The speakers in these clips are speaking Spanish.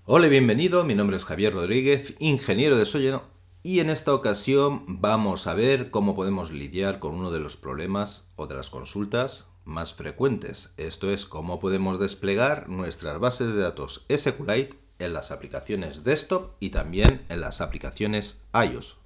Hola y bienvenido, mi nombre es Javier Rodríguez, ingeniero de Solleno, y en esta ocasión vamos a ver cómo podemos lidiar con uno de los problemas o de las consultas más frecuentes. Esto es, cómo podemos desplegar nuestras bases de datos SQLite en las aplicaciones desktop y también en las aplicaciones iOS.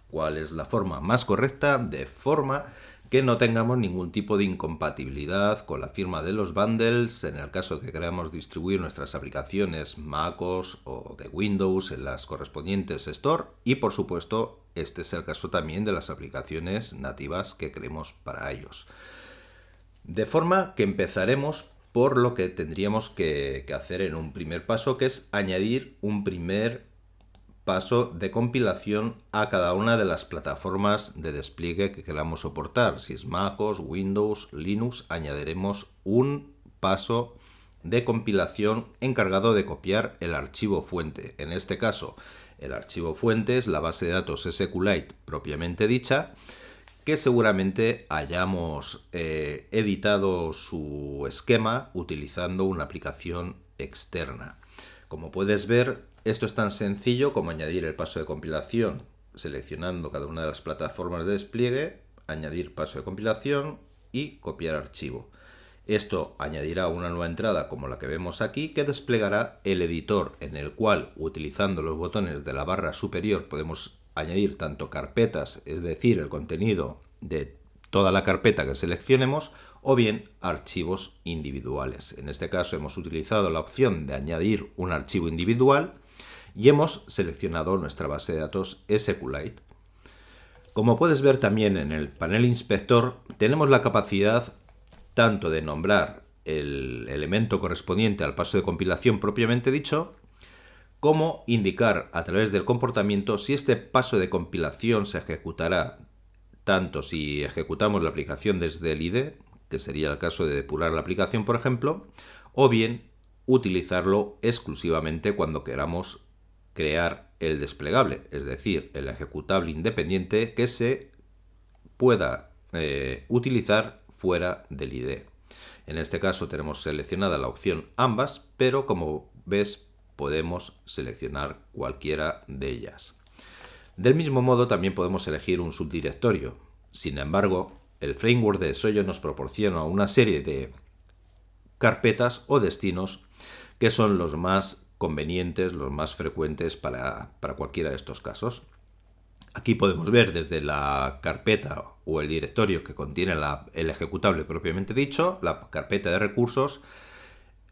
¿Cuál es la forma más correcta de forma que no tengamos ningún tipo de incompatibilidad con la firma de los bundles en el caso que queramos distribuir nuestras aplicaciones MacOS o de Windows en las correspondientes Store? Y por supuesto, este es el caso también de las aplicaciones nativas que queremos para iOS. De forma que empezaremos por lo que tendríamos que hacer en un primer paso, que es añadir un primer paso de compilación a cada una de las plataformas de despliegue que queramos soportar. Si es MacOS, Windows, Linux, añadiremos un paso de compilación encargado de copiar el archivo fuente. En este caso, el archivo fuente es la base de datos SQLite propiamente dicha, que seguramente hayamos editado su esquema utilizando una aplicación externa. Como puedes ver, esto es tan sencillo como añadir el paso de compilación seleccionando cada una de las plataformas de despliegue, añadir paso de compilación y copiar archivo. Esto añadirá una nueva entrada como la que vemos aquí, que desplegará el editor, en el cual, utilizando los botones de la barra superior, podemos añadir tanto carpetas, es decir, el contenido de toda la carpeta que seleccionemos, o bien archivos individuales. En este caso hemos utilizado la opción de añadir un archivo individual y hemos seleccionado nuestra base de datos SQLite. Como puedes ver también en el panel inspector, tenemos la capacidad tanto de nombrar el elemento correspondiente al paso de compilación propiamente dicho, como indicar a través del comportamiento si este paso de compilación se ejecutará tanto si ejecutamos la aplicación desde el IDE, que sería el caso de depurar la aplicación, por ejemplo, o bien utilizarlo exclusivamente cuando queramos crear el desplegable, es decir, el ejecutable independiente que se pueda utilizar fuera del IDE. En este caso tenemos seleccionada la opción ambas, pero como ves podemos seleccionar cualquiera de ellas. Del mismo modo también podemos elegir un subdirectorio. Sin embargo, el framework de Solleno nos proporciona una serie de carpetas o destinos que son los más convenientes, los más frecuentes para cualquiera de estos casos. Aquí podemos ver desde la carpeta o el directorio que contiene el ejecutable propiamente dicho, la carpeta de recursos,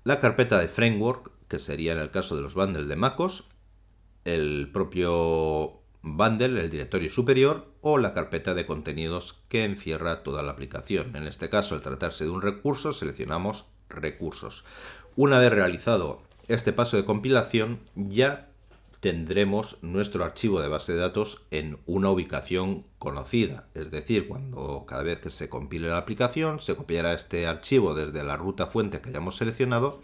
la carpeta de framework, que sería en el caso de los bundles de MacOS, el propio bundle, el directorio superior, o la carpeta de contenidos que encierra toda la aplicación. En este caso, al tratarse de un recurso, seleccionamos recursos. Una vez realizado este paso de compilación, ya tendremos nuestro archivo de base de datos en una ubicación conocida. Es decir, cada vez que se compile la aplicación, se copiará este archivo desde la ruta fuente que hayamos seleccionado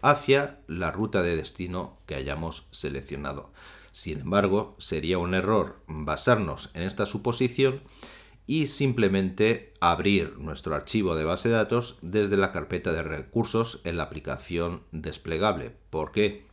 hacia la ruta de destino que hayamos seleccionado. Sin embargo, sería un error basarnos en esta suposición y simplemente abrir nuestro archivo de base de datos desde la carpeta de recursos en la aplicación desplegable. ¿Por qué?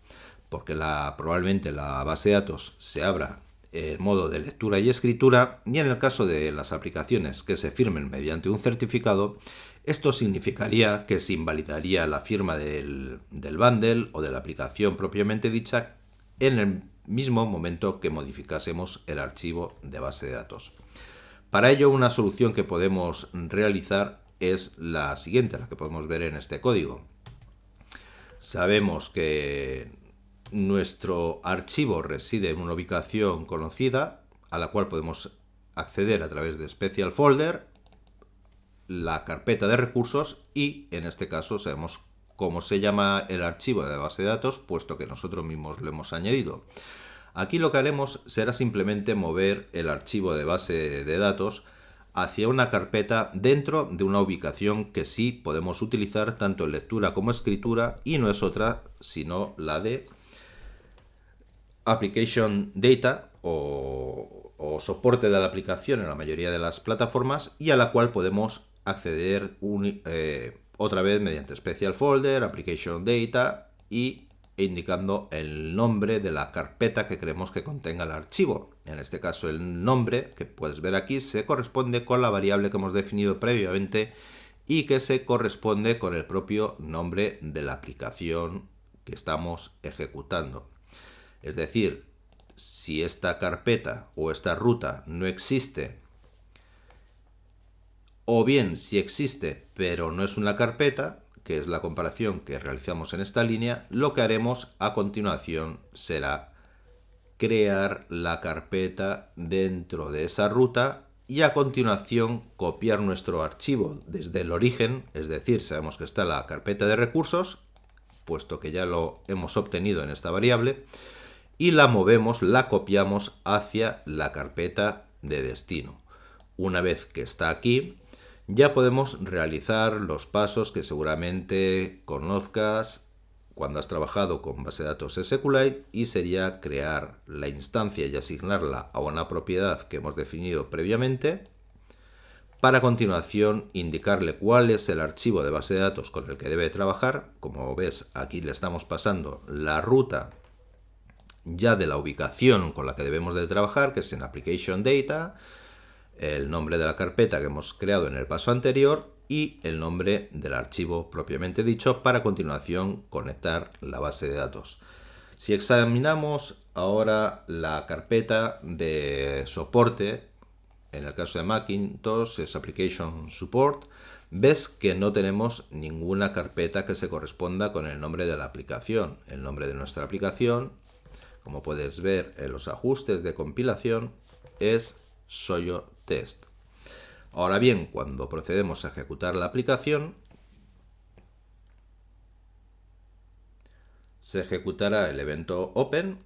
Porque probablemente la base de datos se abra en modo de lectura y escritura, y en el caso de las aplicaciones que se firmen mediante un certificado, esto significaría que se invalidaría la firma del bundle o de la aplicación propiamente dicha en el mismo momento que modificásemos el archivo de base de datos. Para ello, una solución que podemos realizar es la siguiente, la que podemos ver en este código. Sabemos que nuestro archivo reside en una ubicación conocida a la cual podemos acceder a través de Special Folder, la carpeta de recursos y en este caso sabemos cómo se llama el archivo de base de datos, puesto que nosotros mismos lo hemos añadido. Aquí lo que haremos será simplemente mover el archivo de base de datos hacia una carpeta dentro de una ubicación que sí podemos utilizar tanto en lectura como escritura, y no es otra sino la de Application Data o o soporte de la aplicación en la mayoría de las plataformas y a la cual podemos acceder otra vez mediante Special Folder, Application Data y indicando el nombre de la carpeta que queremos que contenga el archivo. En este caso el nombre que puedes ver aquí se corresponde con la variable que hemos definido previamente y que se corresponde con el propio nombre de la aplicación que estamos ejecutando. Es decir, si esta carpeta o esta ruta no existe, o bien si existe pero no es una carpeta, que es la comparación que realizamos en esta línea, lo que haremos a continuación será crear la carpeta dentro de esa ruta y a continuación copiar nuestro archivo desde el origen, es decir, sabemos que está la carpeta de recursos, puesto que ya lo hemos obtenido en esta variable, y la movemos, la copiamos hacia la carpeta de destino. Una vez que está aquí, ya podemos realizar los pasos que seguramente conozcas cuando has trabajado con base de datos SQLite, y sería crear la instancia y asignarla a una propiedad que hemos definido previamente, para a continuación indicarle cuál es el archivo de base de datos con el que debe trabajar. Como ves, aquí le estamos pasando la ruta ya de la ubicación con la que debemos de trabajar, que es en Application Data, el nombre de la carpeta que hemos creado en el paso anterior y el nombre del archivo propiamente dicho, para a continuación conectar la base de datos. Si examinamos ahora la carpeta de soporte, en el caso de Macintosh es Application Support, ves que no tenemos ninguna carpeta que se corresponda con el nombre de la aplicación. El nombre de nuestra aplicación, como puedes ver en los ajustes de compilación, es Soyo Test. Ahora bien, cuando procedemos a ejecutar la aplicación, se ejecutará el evento Open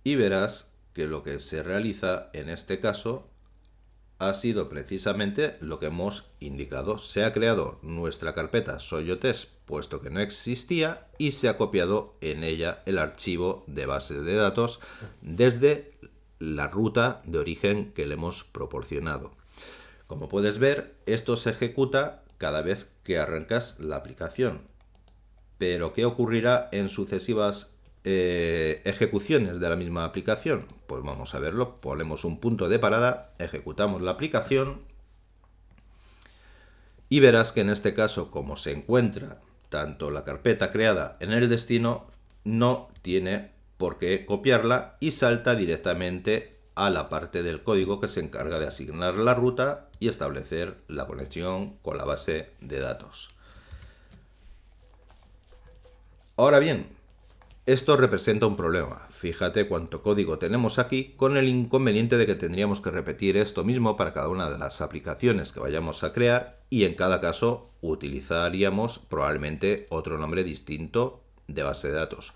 y verás que lo que se realiza en este caso ha sido precisamente lo que hemos indicado. Se ha creado nuestra carpeta SoyoTest, puesto que no existía, y se ha copiado en ella el archivo de bases de datos desde la ruta de origen que le hemos proporcionado. Como puedes ver, esto se ejecuta cada vez que arrancas la aplicación. Pero ¿qué ocurrirá en sucesivas ejecuciones de la misma aplicación? Pues vamos a verlo. Ponemos un punto de parada, ejecutamos la aplicación y verás que en este caso, como se encuentra tanto la carpeta creada en el destino, no tiene por qué copiarla y salta directamente a la parte del código que se encarga de asignar la ruta y establecer la conexión con la base de datos. Ahora bien, esto representa un problema. Fíjate cuánto código tenemos aquí, con el inconveniente de que tendríamos que repetir esto mismo para cada una de las aplicaciones que vayamos a crear, y en cada caso utilizaríamos probablemente otro nombre distinto de base de datos.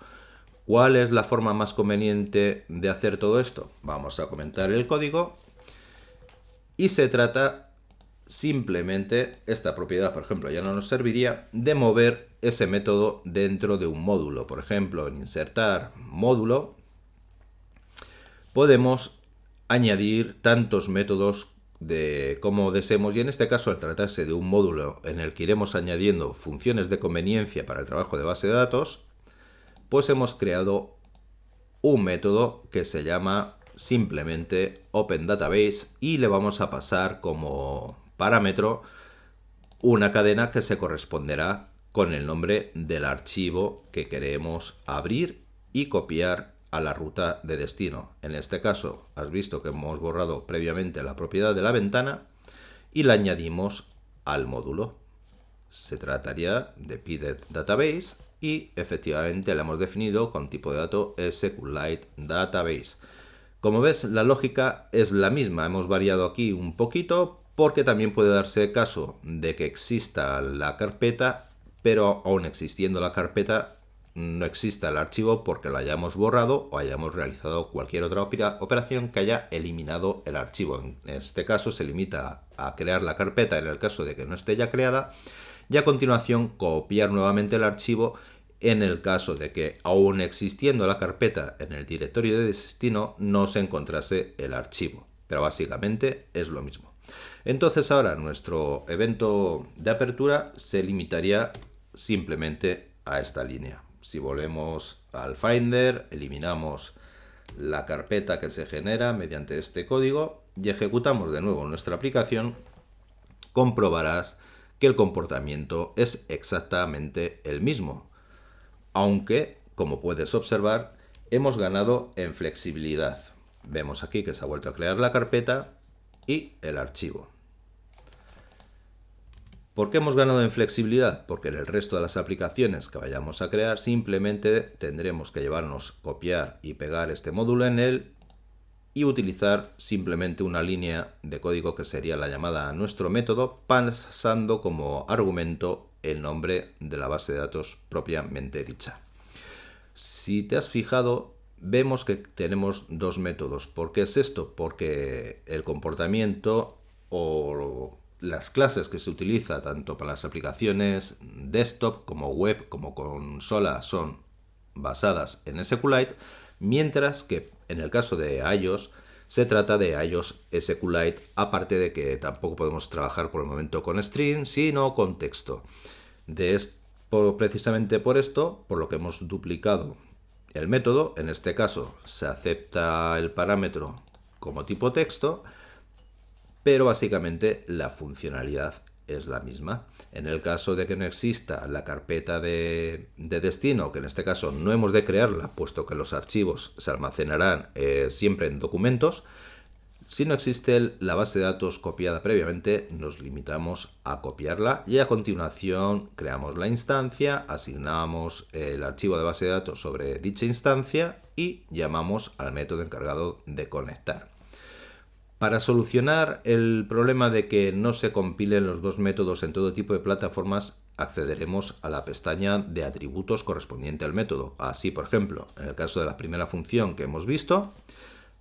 ¿Cuál es la forma más conveniente de hacer todo esto? Vamos a comentar el código y se trata simplemente, esta propiedad por ejemplo ya no nos serviría, de mover ese método dentro de un módulo. Por ejemplo, en insertar módulo podemos añadir tantos métodos como deseemos, y en este caso, al tratarse de un módulo en el que iremos añadiendo funciones de conveniencia para el trabajo de base de datos, pues hemos creado un método que se llama simplemente OpenDatabase y le vamos a pasar como parámetro una cadena que se corresponderá con el nombre del archivo que queremos abrir y copiar a la ruta de destino. En este caso, has visto que hemos borrado previamente la propiedad de la ventana y la añadimos al módulo. Se trataría de PIDET Database y efectivamente la hemos definido con tipo de dato SQLite Database. Como ves, la lógica es la misma. Hemos variado aquí un poquito porque también puede darse caso de que exista la carpeta, pero aún existiendo la carpeta no exista el archivo porque lo hayamos borrado o hayamos realizado cualquier otra operación que haya eliminado el archivo. En este caso se limita a crear la carpeta en el caso de que no esté ya creada y a continuación copiar nuevamente el archivo en el caso de que, aun existiendo la carpeta en el directorio de destino, no se encontrase el archivo. Pero básicamente es lo mismo. Entonces ahora nuestro evento de apertura se limitaría simplemente a esta línea. Si volvemos al Finder, eliminamos la carpeta que se genera mediante este código y ejecutamos de nuevo nuestra aplicación, comprobarás que el comportamiento es exactamente el mismo. Aunque, como puedes observar, hemos ganado en flexibilidad. Vemos aquí que se ha vuelto a crear la carpeta y el archivo. ¿Por qué hemos ganado en flexibilidad? Porque en el resto de las aplicaciones que vayamos a crear simplemente tendremos que llevarnos copiar y pegar este módulo en él y utilizar simplemente una línea de código que sería la llamada a nuestro método, pasando como argumento el nombre de la base de datos propiamente dicha. Si te has fijado, vemos que tenemos dos métodos. ¿Por qué es esto? Porque el comportamiento o las clases que se utiliza tanto para las aplicaciones desktop como web como consola son basadas en SQLite, mientras que en el caso de iOS se trata de iOS SQLite, aparte de que tampoco podemos trabajar por el momento con string, sino con texto. Precisamente por esto, por lo que hemos duplicado el método, en este caso se acepta el parámetro como tipo texto, pero básicamente la funcionalidad es la misma. En el caso de que no exista la carpeta de destino, que en este caso no hemos de crearla, puesto que los archivos se almacenarán siempre en documentos, si no existe la base de datos copiada previamente, nos limitamos a copiarla y a continuación creamos la instancia, asignamos el archivo de base de datos sobre dicha instancia y llamamos al método encargado de conectar. Para solucionar el problema de que no se compilen los dos métodos en todo tipo de plataformas, accederemos a la pestaña de atributos correspondiente al método. Así, por ejemplo, en el caso de la primera función que hemos visto,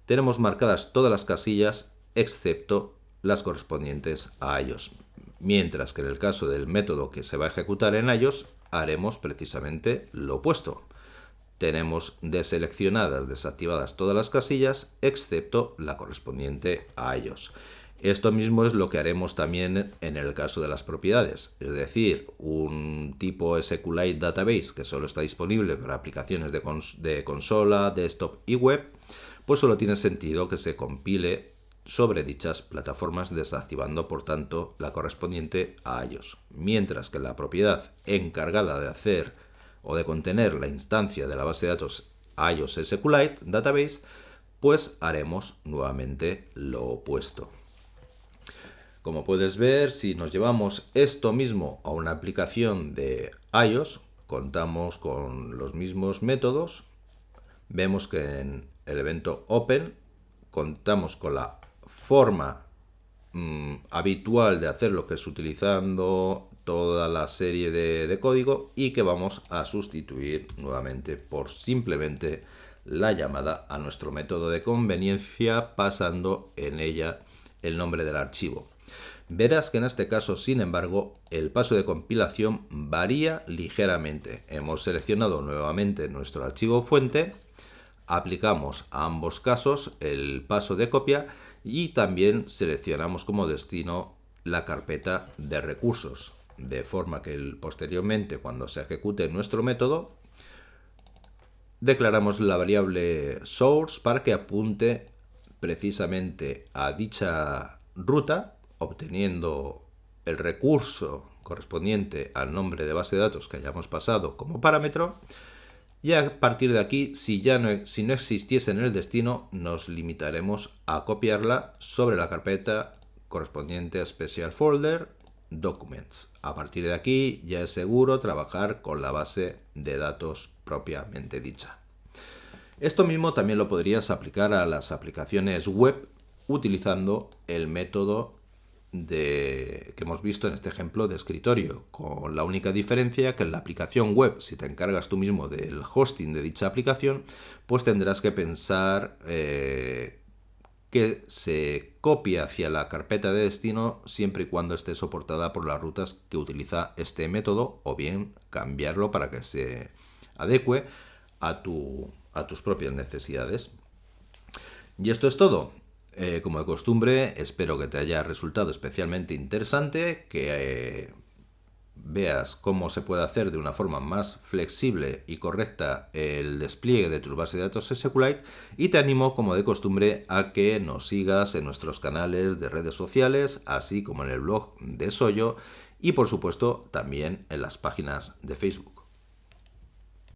tenemos marcadas todas las casillas excepto las correspondientes a iOS. Mientras que en el caso del método que se va a ejecutar en iOS, haremos precisamente lo opuesto. Tenemos deseleccionadas, desactivadas todas las casillas, excepto la correspondiente a iOS. Esto mismo es lo que haremos también en el caso de las propiedades. Es decir, un tipo SQLite Database que solo está disponible para aplicaciones de consola, desktop y web, pues solo tiene sentido que se compile sobre dichas plataformas, desactivando por tanto la correspondiente a iOS. Mientras que la propiedad encargada de hacer o de contener la instancia de la base de datos iOS SQLite Database, pues haremos nuevamente lo opuesto. Como puedes ver, si nos llevamos esto mismo a una aplicación de iOS, contamos con los mismos métodos. Vemos que en el evento Open contamos con la forma habitual de hacerlo, que es utilizando toda la serie de código, y que vamos a sustituir nuevamente por simplemente la llamada a nuestro método de conveniencia, pasando en ella el nombre del archivo. Verás que en este caso, sin embargo, el paso de compilación varía ligeramente. Hemos seleccionado nuevamente nuestro archivo fuente, aplicamos a ambos casos el paso de copia y también seleccionamos como destino la carpeta de recursos, de forma que posteriormente, cuando se ejecute nuestro método, declaramos la variable source para que apunte precisamente a dicha ruta, obteniendo el recurso correspondiente al nombre de base de datos que hayamos pasado como parámetro. Y a partir de aquí, si no existiese en el destino, nos limitaremos a copiarla sobre la carpeta correspondiente a Special Folder Documents. A partir de aquí ya es seguro trabajar con la base de datos propiamente dicha. Esto mismo también lo podrías aplicar a las aplicaciones web utilizando el método que hemos visto en este ejemplo de escritorio, con la única diferencia que en la aplicación web, si te encargas tú mismo del hosting de dicha aplicación, pues tendrás que pensar que se copia hacia la carpeta de destino siempre y cuando esté soportada por las rutas que utiliza este método, o bien cambiarlo para que se adecue a tus propias necesidades. Y esto es todo. Como de costumbre, espero que te haya resultado especialmente interesante, que veas cómo se puede hacer de una forma más flexible y correcta el despliegue de tus bases de datos SQLite, y te animo, como de costumbre, a que nos sigas en nuestros canales de redes sociales, así como en el blog de Soyo y, por supuesto, también en las páginas de Facebook.